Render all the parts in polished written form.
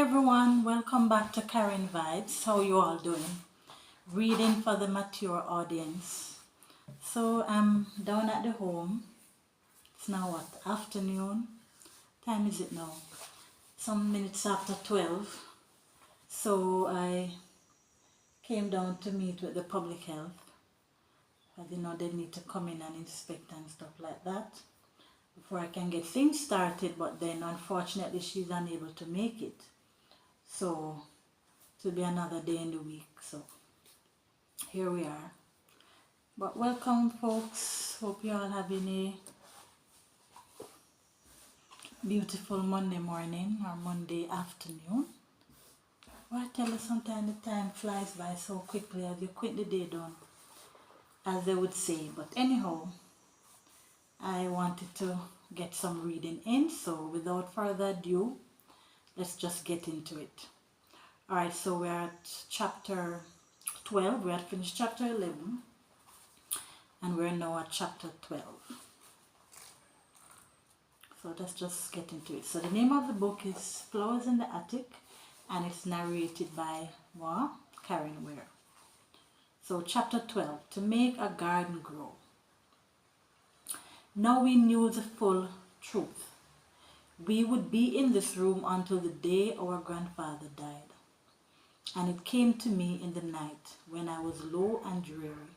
everyone, welcome back to Karen Vibes. How you all doing? Reading for the mature audience. So I'm down at the home. It's now what? Afternoon? Time is it now? Some minutes after 12. So I came down to meet with the public health. As you know, they need to come in and inspect and stuff like that before I can get things started, but then unfortunately she's unable to make it. So it will be another day in the week. So here we are. But welcome folks. Hope you all having a beautiful Monday morning or Monday afternoon. Well, I tell you, sometimes the time flies by so quickly as you quit the day done, as they would say. But anyhow, I wanted to get some reading in, so without further ado, let's just get into it. Alright, so we're at chapter 12. We had finished chapter 11 and we're now at chapter 12. So let's just get into it. So the name of the book is Flowers in the Attic and it's narrated by Karen Weir. So chapter 12, To Make a Garden Grow. Now we knew the full truth. We would be in this room until the day our grandfather died. And it came to me in the night when I was low and dreary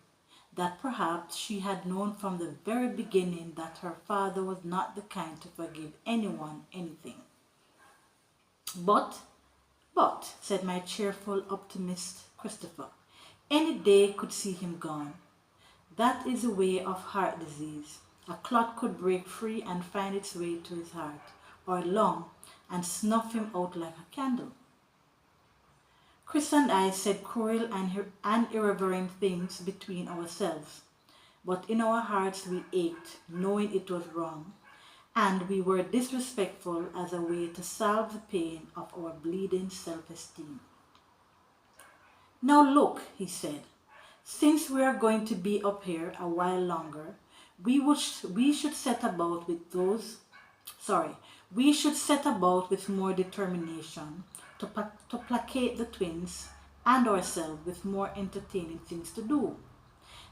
that perhaps she had known from the very beginning that her father was not the kind to forgive anyone anything. But, said my cheerful optimist Christopher, any day could see him gone. That is a way of heart disease. A clot could break free and find its way to his heart or lung and snuff him out like a candle. Chris and I said cruel and irreverent things between ourselves, but in our hearts we ached, knowing it was wrong, and we were disrespectful as a way to salve the pain of our bleeding self-esteem. Now look, he said, since we are going to be up here a while longer, we should set about with more determination to placate the twins and ourselves with more entertaining things to do.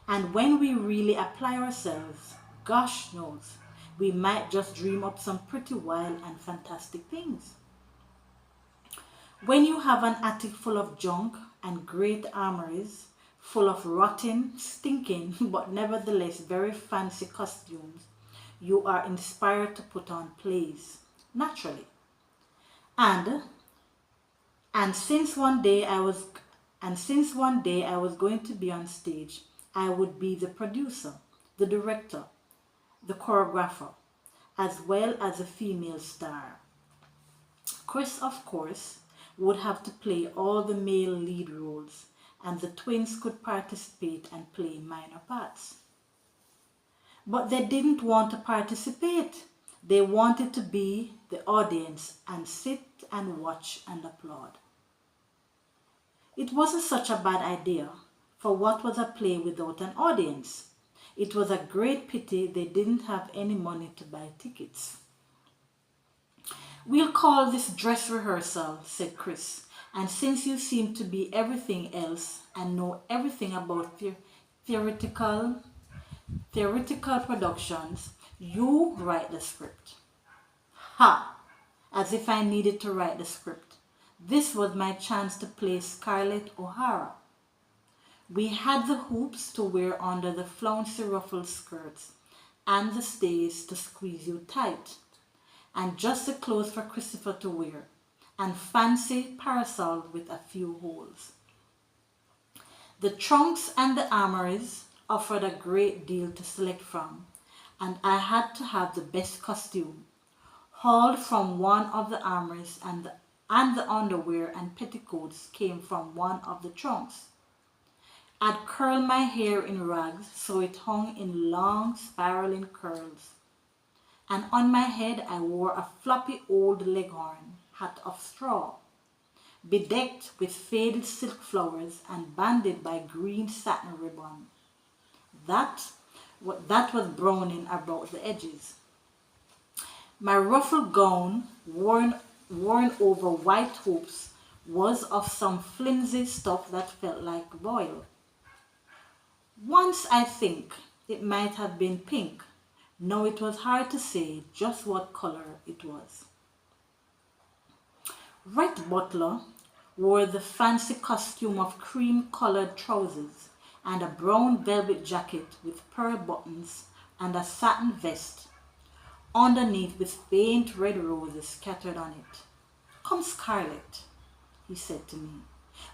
And when we really apply ourselves, gosh knows, we might just dream up some pretty wild and fantastic things. When you have an attic full of junk and great armories, full of rotten, stinking, but nevertheless very fancy costumes, you are inspired to put on plays, naturally. And since one day I was going to be on stage, I would be the producer, the director, the choreographer, as well as a female star. Chris, of course, would have to play all the male lead roles, and the twins could participate and play minor parts. But they didn't want to participate. They wanted to be the audience and sit and watch and applaud. It wasn't such a bad idea, for what was a play without an audience? It was a great pity they didn't have any money to buy tickets. We'll call this dress rehearsal, said Chris, and since you seem to be everything else and know everything about theoretical productions, you write the script. Ha! As if I needed to write the script. This was my chance to play Scarlett O'Hara. We had the hoops to wear under the flouncy ruffled skirts and the stays to squeeze you tight, and just the clothes for Christopher to wear, and fancy parasols with a few holes. The trunks and the armories offered a great deal to select from, and I had to have the best costume, hauled from one of the armories, and the underwear and petticoats came from one of the trunks. I'd curled my hair in rags so it hung in long spiraling curls, and on my head I wore a floppy old leghorn hat of straw, bedecked with faded silk flowers and banded by green satin ribbon. That was browning about the edges. My ruffled gown, worn worn over white hoops, was of some flimsy stuff that felt like oil. Once I think it might have been pink. Now it was hard to say just what color it was. Rhett Butler wore the fancy costume of cream-colored trousers and a brown velvet jacket with pearl buttons and a satin vest underneath with faint red roses scattered on it. "Come, Scarlett," he said to me.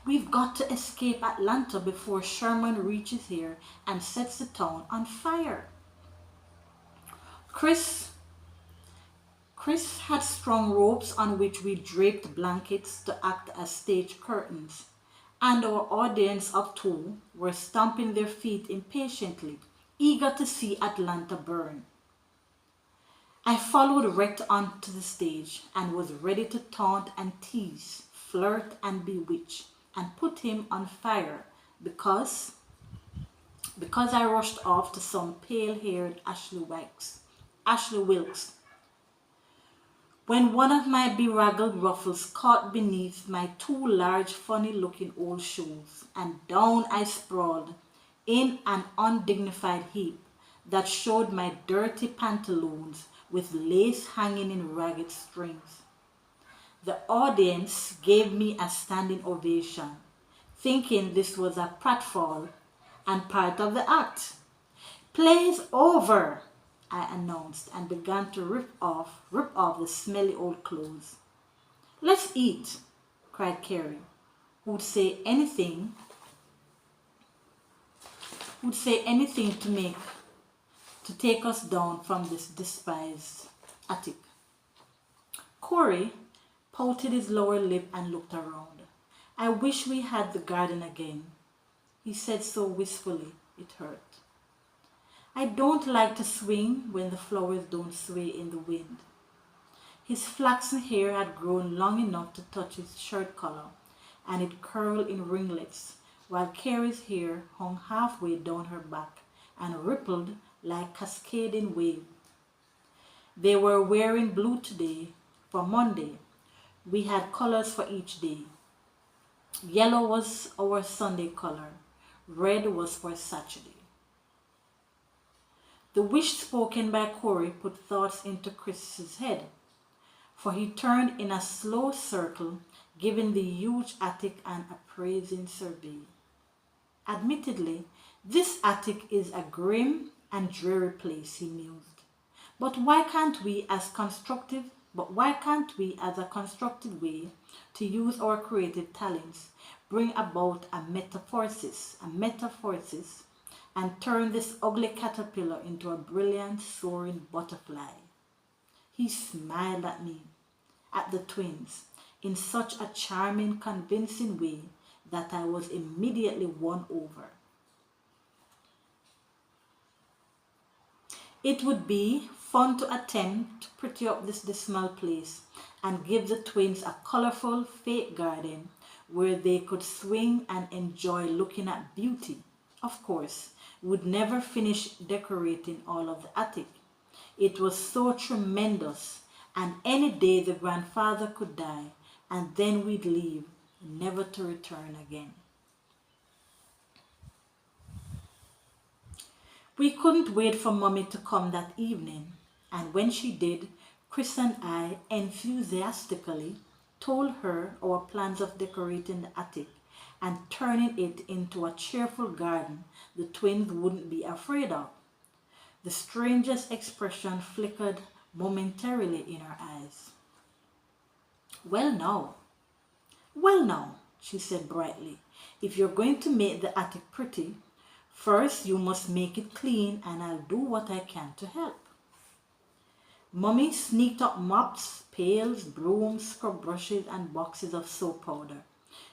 "We've got to escape Atlanta before Sherman reaches here and sets the town on fire." Chris had strung ropes on which we draped blankets to act as stage curtains, and our audience of two were stamping their feet impatiently, eager to see Atlanta burn. I followed Rhett onto the stage and was ready to taunt and tease, flirt and bewitch, and put him on fire because I rushed off to some pale-haired Ashley Wilkes. When one of my bedraggled ruffles caught beneath my two large, funny-looking old shoes, and down I sprawled in an undignified heap that showed my dirty pantaloons with lace hanging in ragged strings. The audience gave me a standing ovation, thinking this was a pratfall and part of the act. "Play's over," I announced, and began to rip off the smelly old clothes. "Let's eat," cried Carrie, who'd say anything to take us down from this despised attic. Corey pouted his lower lip and looked around. "I wish we had the garden again," he said so wistfully it hurt. "I don't like to swing when the flowers don't sway in the wind." His flaxen hair had grown long enough to touch his shirt collar, and it curled in ringlets, while Carrie's hair hung halfway down her back and rippled like cascading wave. They were wearing blue today for Monday. We had colors for each day. Yellow was our Sunday color. Red was for Saturday. The wish spoken by Corey put thoughts into Chris's head, for he turned in a slow circle, giving the huge attic an appraising survey. "Admittedly, this attic is a grim and dreary place," he mused. But why can't we as a constructive way to use our creative talents bring about a metamorphosis and turn this ugly caterpillar into a brilliant soaring butterfly? He smiled at me, at the twins, in such a charming, convincing way that I was immediately won over. It would be fun to attempt to pretty up this dismal place and give the twins a colorful fake garden where they could swing and enjoy looking at beauty. Of course, we would never finish decorating all of the attic. It was so tremendous, and any day the grandfather could die, and then we'd leave, never to return again. We couldn't wait for Mommy to come that evening, and when she did, Chris and I enthusiastically told her our plans of decorating the attic and turning it into a cheerful garden the twins wouldn't be afraid of. The strangest expression flickered momentarily in her eyes. Well now, she said brightly, "if you're going to make the attic pretty, first you must make it clean, and I'll do what I can to help." Mummy sneaked up mops, pails, brooms, scrub brushes, and boxes of soap powder.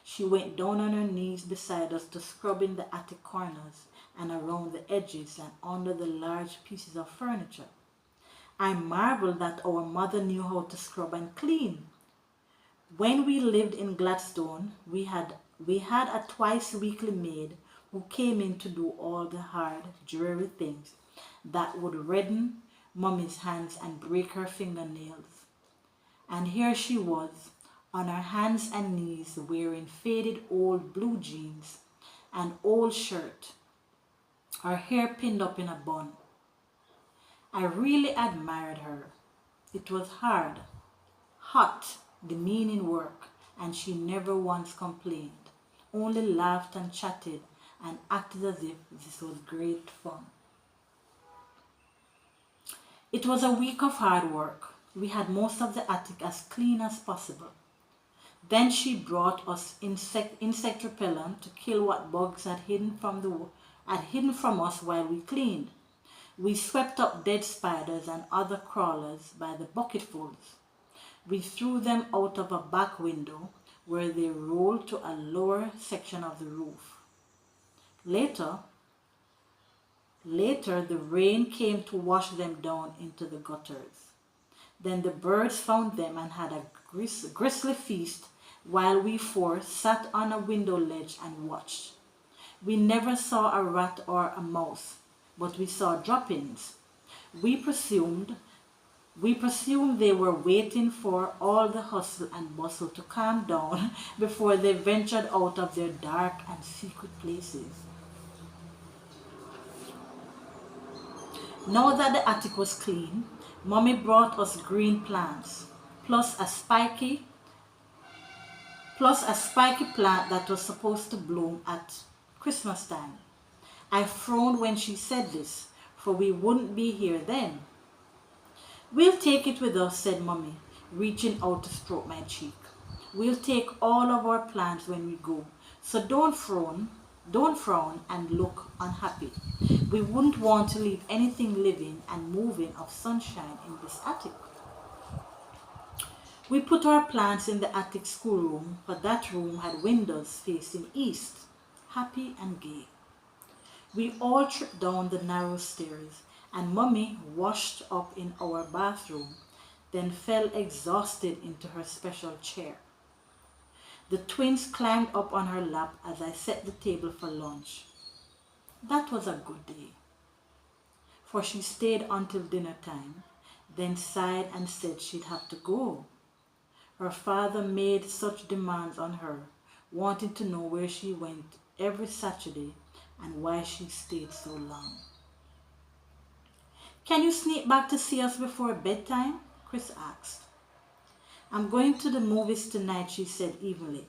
She went down on her knees beside us to scrub in the attic corners and around the edges and under the large pieces of furniture. I marveled that our mother knew how to scrub and clean. When we lived in Gladstone, we had a twice-weekly maid who came in to do all the hard, dreary things that would redden Mummy's hands and break her fingernails. And here she was, on her hands and knees, wearing faded old blue jeans, an old shirt, her hair pinned up in a bun. I really admired her. It was hard, hot, demeaning work, and she never once complained, only laughed and chatted and acted as if this was great fun. It was a week of hard work. We had most of the attic as clean as possible. Then she brought us insect repellent to kill what bugs had hidden from us while we cleaned. We swept up dead spiders and other crawlers by the bucketfuls. We threw them out of a back window where they rolled to a lower section of the roof. Later, the rain came to wash them down into the gutters. Then the birds found them and had a grisly feast while we four sat on a window ledge and watched. We never saw a rat or a mouse, but we saw droppings. We presumed they were waiting for all the hustle and bustle to calm down before they ventured out of their dark and secret places. Now that the attic was clean, Mommy brought us green plants, plus a spiky plant that was supposed to bloom at Christmas time. I frowned when she said this, for we wouldn't be here then. "We'll take it with us," said Mommy, reaching out to stroke my cheek. "We'll take all of our plants when we go, so don't frown and look unhappy. We wouldn't want to leave anything living and moving of sunshine in this attic." We put our plants in the attic schoolroom, for that room had windows facing east, happy and gay. We all tripped down the narrow stairs, and Mummy washed up in our bathroom, then fell exhausted into her special chair. The twins climbed up on her lap as I set the table for lunch. That was a good day, for she stayed until dinner time, then sighed and said she'd have to go. Her father made such demands on her, wanting to know where she went every Saturday and why she stayed so long. "Can you sneak back to see us before bedtime?" Chris asked. "I'm going to the movies tonight," she said evenly,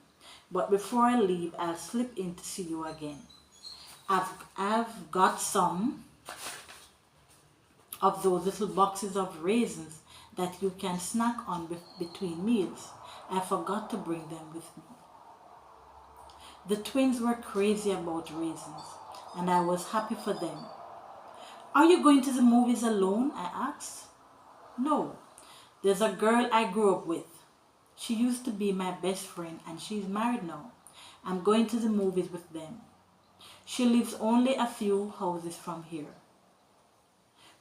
"but before I leave, I'll slip in to see you again. I've got some of those little boxes of raisins that you can snack on between meals. I forgot to bring them with me." The twins were crazy about raisins, and I was happy for them. "Are you going to the movies alone?" I asked. "No, there's a girl I grew up with. She used to be my best friend and she's married now. I'm going to the movies with them. She lives only a few houses from here."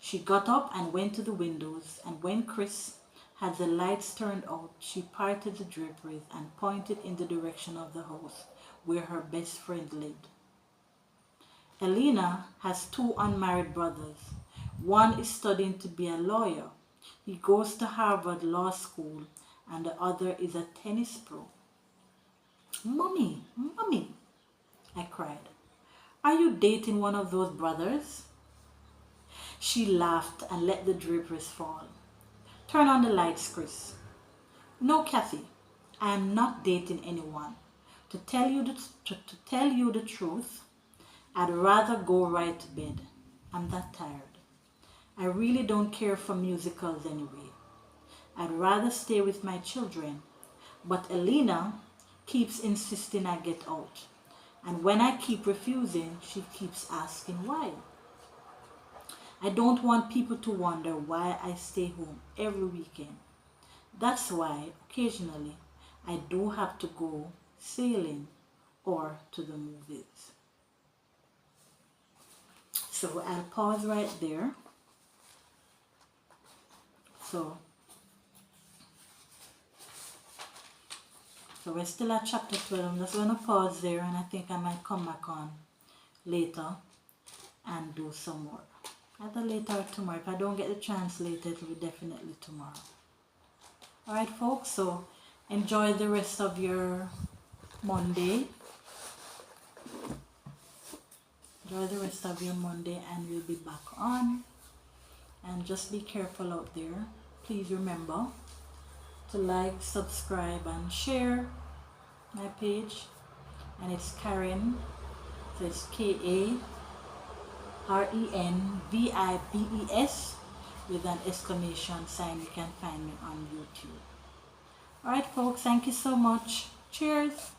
She got up and went to the windows, and when Chris had the lights turned out, she parted the draperies and pointed in the direction of the house where her best friend lived. "Elena has two unmarried brothers. One is studying to be a lawyer. He goes to Harvard Law School, and the other is a tennis pro." "Mommy, Mommy," I cried, "are you dating one of those brothers?" She laughed and let the draperies fall. "Turn on the lights, Chris." "No, Kathy, I am not dating anyone. To tell you the truth, I'd rather go right to bed. I'm that tired. I really don't care for musicals anyway. I'd rather stay with my children, but Elena keeps insisting I get out, and when I keep refusing, she keeps asking why. I don't want people to wonder why I stay home every weekend. That's why occasionally I do have to go sailing or to the movies." So I'll pause right there. So we're still at chapter 12. I'm just going to pause there, and I think I might come back on later and do some more. Either later or tomorrow. If I don't get the chance later, it will be definitely tomorrow. Alright folks, so enjoy the rest of your Monday. Enjoy the rest of your Monday, and we'll be back on. And just be careful out there. Please remember to like, subscribe, and share my page. And it's Karen. So it's KARENVIBES with an exclamation sign. You can find me on YouTube. Alright folks, thank you so much. Cheers.